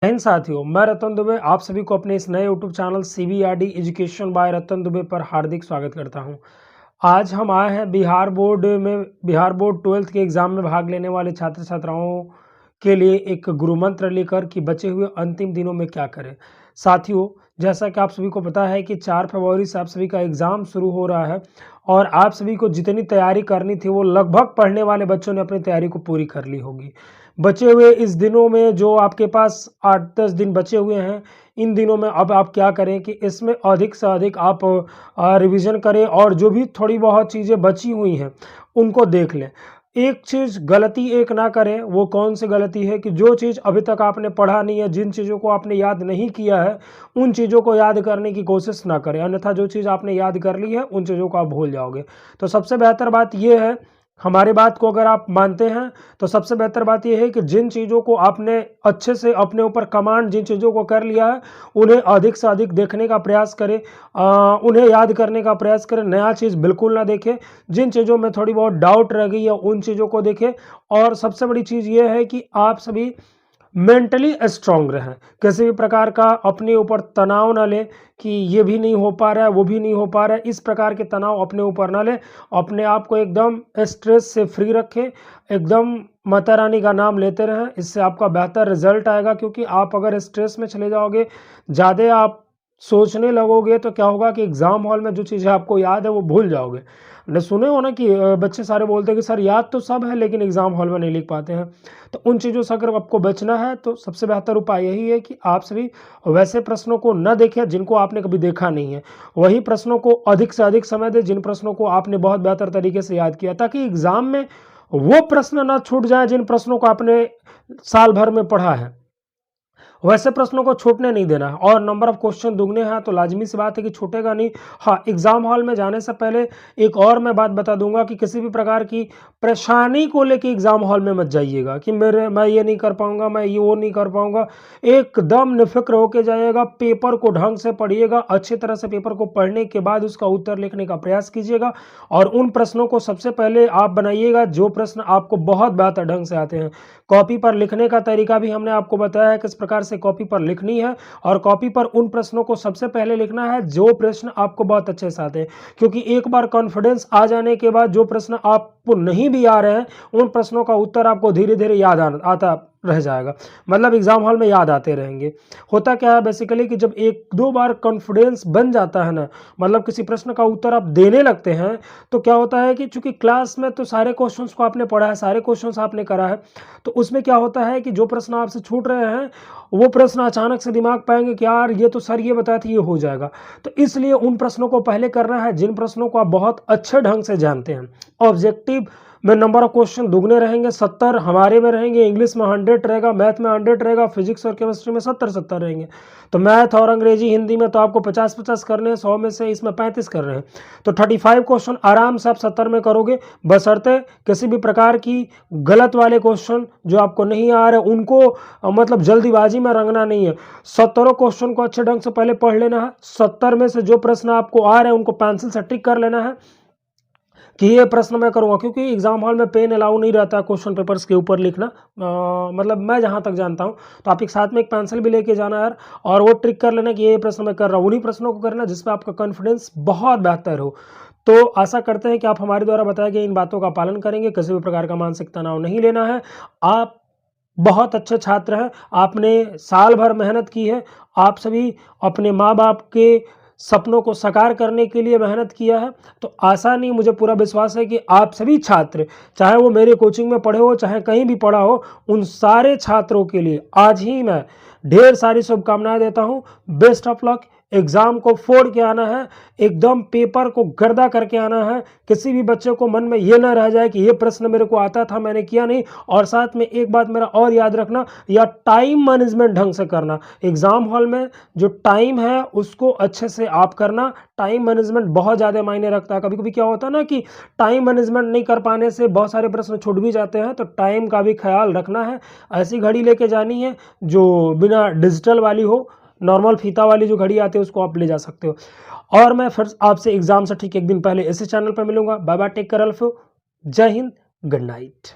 जय हिंद साथियों, मैं रतन दुबे आप सभी को अपने इस नए YouTube channel CBRD education by Ratan Dubey पर हार्दिक स्वागत करता हूं। आज हम आए हैं बिहार बोर्ड 12th के एग्ज़ाम में भाग लेने वाले छात्र छात्राओं के लिए एक गुरु मंत्र लेकर कि बचे हुए अंतिम दिनों में क्या करें। साथियों, जैसा कि आप सभी को पता है कि 4 फरवरी से आप सभी का एग्ज़ाम शुरू हो रहा है और आप सभी को जितनी तैयारी करनी थी वो लगभग पढ़ने वाले बच्चों ने अपनी तैयारी को पूरी कर ली होगी। बचे हुए इस दिनों में जो आपके पास 8-10 दिन बचे हुए हैं, इन दिनों में अब आप क्या करें कि इसमें अधिक से अधिक आप रिवीजन करें और जो भी थोड़ी बहुत चीज़ें बची हुई हैं उनको देख लें। एक चीज़ गलती एक ना करें, वो कौन सी गलती है कि जो चीज़ अभी तक आपने पढ़ा नहीं है, जिन चीज़ों को आपने याद नहीं किया है, उन चीज़ों को याद करने की कोशिश ना करें। अन्यथा जो चीज़ आपने याद कर ली है, उन चीज़ों को आप भूल जाओगे। तो सबसे बेहतर बात ये है, हमारी बात को अगर आप मानते हैं तो सबसे बेहतर बात यह है कि जिन चीज़ों को आपने अच्छे से अपने ऊपर कमांड जिन चीज़ों को कर लिया है उन्हें अधिक से अधिक देखने का प्रयास करें, उन्हें याद करने का प्रयास करें। नया चीज़ बिल्कुल ना देखें। जिन चीज़ों में थोड़ी बहुत डाउट रह गई है उन चीज़ों को देखें। और सबसे बड़ी चीज़ ये है कि आप सभी मेंटली स्ट्रांग रहें। किसी भी प्रकार का अपने ऊपर तनाव ना लें कि ये भी नहीं हो पा रहा है, वो भी नहीं हो पा रहा है। इस प्रकार के तनाव अपने ऊपर ना लें। अपने आप को एकदम स्ट्रेस से फ्री रखें। एकदम माता रानी का नाम लेते रहें। इससे आपका बेहतर रिजल्ट आएगा, क्योंकि आप अगर स्ट्रेस में चले जाओगे, ज़्यादा आप सोचने लगोगे तो क्या होगा कि एग्ज़ाम हॉल में जो चीज़ें आपको याद है वो भूल जाओगे। ने सुने हो ना कि बच्चे सारे बोलते हैं कि सर याद तो सब है लेकिन एग्ज़ाम हॉल में नहीं लिख पाते हैं। तो उन चीज़ों से अगर आपको बचना है तो सबसे बेहतर उपाय यही है कि आप सभी वैसे प्रश्नों को न देखें जिनको आपने कभी देखा नहीं है। वही प्रश्नों को अधिक से अधिक समय दें जिन प्रश्नों को आपने बहुत बेहतर तरीके से याद किया, ताकि एग्ज़ाम में वो प्रश्न ना छूट जाए जिन प्रश्नों को आपने साल भर में पढ़ा है। वैसे प्रश्नों को छूटने नहीं देना है। और नंबर ऑफ क्वेश्चन दुगने हैं तो लाजमी सी बात है कि छूटेगा नहीं। हाँ, एग्ज़ाम हॉल में जाने से पहले एक और मैं बात बता दूंगा कि किसी भी प्रकार की परेशानी को लेके एग्ज़ाम हॉल में मत जाइएगा कि मैं ये नहीं कर पाऊंगा, मैं ये वो नहीं कर पाऊंगा। एकदम निफिक्र होके जाइएगा। पेपर को ढंग से पढ़िएगा। अच्छी तरह से पेपर को पढ़ने के बाद उसका उत्तर लिखने का प्रयास कीजिएगा और उन प्रश्नों को सबसे पहले आप बनाइएगा जो प्रश्न आपको बहुत बेहतर ढंग से आते हैं। कॉपी पर लिखने का तरीका भी हमने आपको बताया है किस प्रकार से कॉपी पर लिखनी है, और कॉपी पर उन प्रश्नों को सबसे पहले लिखना है जो प्रश्न आपको बहुत अच्छे से आते हैं। क्योंकि एक बार कॉन्फिडेंस आ जाने के बाद जो प्रश्न आपको नहीं भी आ रहे हैं उन प्रश्नों का उत्तर आपको धीरे धीरे याद आता रह जाएगा। मतलब एग्जाम हॉल में याद आते रहेंगे। होता क्या है बेसिकली कि जब एक दो बार कॉन्फिडेंस बन जाता है ना, मतलब किसी प्रश्न का उत्तर आप देने लगते हैं, तो क्या होता है कि चूंकि क्लास में तो सारे क्वेश्चंस को आपने पढ़ा है, सारे क्वेश्चंस आपने करा है, तो उसमें क्या होता है कि जो प्रश्न आपसे छूट रहे हैं वो प्रश्न अचानक से दिमाग पाएंगे कि यार ये तो सर ये बताया था, ये हो जाएगा। तो इसलिए उन प्रश्नों को पहले करना है जिन प्रश्नों को आप बहुत अच्छे ढंग से जानते हैं। ऑब्जेक्टिव में नंबर ऑफ क्वेश्चन दुगने रहेंगे, 70 हमारे में रहेंगे, इंग्लिश में 100 रहेगा, मैथ में 100 रहेगा, फिजिक्स और केमिस्ट्री में 70-70 रहेंगे। तो मैथ और अंग्रेजी हिंदी में तो आपको 50-50 करने हैं, 100 में से इसमें 35 कर रहे हैं। तो 35 क्वेश्चन आराम से आप 70 में करोगे, बशर्ते किसी भी प्रकार की गलत वाले क्वेश्चन जो आपको नहीं आ रहे उनको मतलब जल्दीबाजी में रंगना नहीं है। 70 क्वेश्चन को अच्छे ढंग से पहले पढ़ लेना है। 70 में से जो प्रश्न आपको आ रहे हैं उनको पेंसिल से टिक कर लेना है कि ये प्रश्न मैं करूंगा, क्योंकि एग्जाम हॉल में पेन अलाउ नहीं रहता क्वेश्चन पेपर्स के ऊपर लिखना। मतलब मैं जहां तक जानता हूं, तो आप एक साथ में एक पेंसिल भी लेके जाना है और वो ट्रिक कर लेना कि ये प्रश्न मैं कर रहा हूँ। उन्हीं प्रश्नों को करना जिसमें आपका कॉन्फिडेंस बहुत बेहतर हो। तो आशा करते हैं कि आप हमारे द्वारा बताए गए इन बातों का पालन करेंगे। किसी भी प्रकार का मानसिक तनाव नहीं लेना है। आप बहुत अच्छे छात्र हैं, आपने साल भर मेहनत की है, आप सभी अपने माँ बाप के सपनों को साकार करने के लिए मेहनत किया है। तो आशा नहीं, मुझे पूरा विश्वास है कि आप सभी छात्र, चाहे वो मेरे कोचिंग में पढ़े हो चाहे कहीं भी पढ़ा हो, उन सारे छात्रों के लिए आज ही मैं ढेर सारी शुभकामनाएं देता हूं। Best of luck. एग्जाम को फोड़ के आना है, एकदम पेपर को गर्दा करके आना है। किसी भी बच्चे को मन में ये ना रह जाए कि ये प्रश्न मेरे को आता था मैंने किया नहीं। और साथ में एक बात मेरा और याद रखना, या टाइम मैनेजमेंट ढंग से करना। एग्जाम हॉल में जो टाइम है उसको अच्छे से आप करना। टाइम मैनेजमेंट बहुत ज़्यादा मायने रखता है। कभी कभी क्या होता है ना कि टाइम मैनेजमेंट नहीं कर पाने से बहुत सारे प्रश्न छूट भी जाते हैं। तो टाइम का भी ख्याल रखना है। ऐसी घड़ी लेके जानी है जो बिना डिजिटल वाली हो, नॉर्मल फीता वाली जो घड़ी आती है उसको आप ले जा सकते हो। और मैं फिर आपसे एग्जाम से ठीक एक दिन पहले इसी चैनल पर मिलूंगा। Bye bye, take care all of you. जय हिंद, गुड नाइट।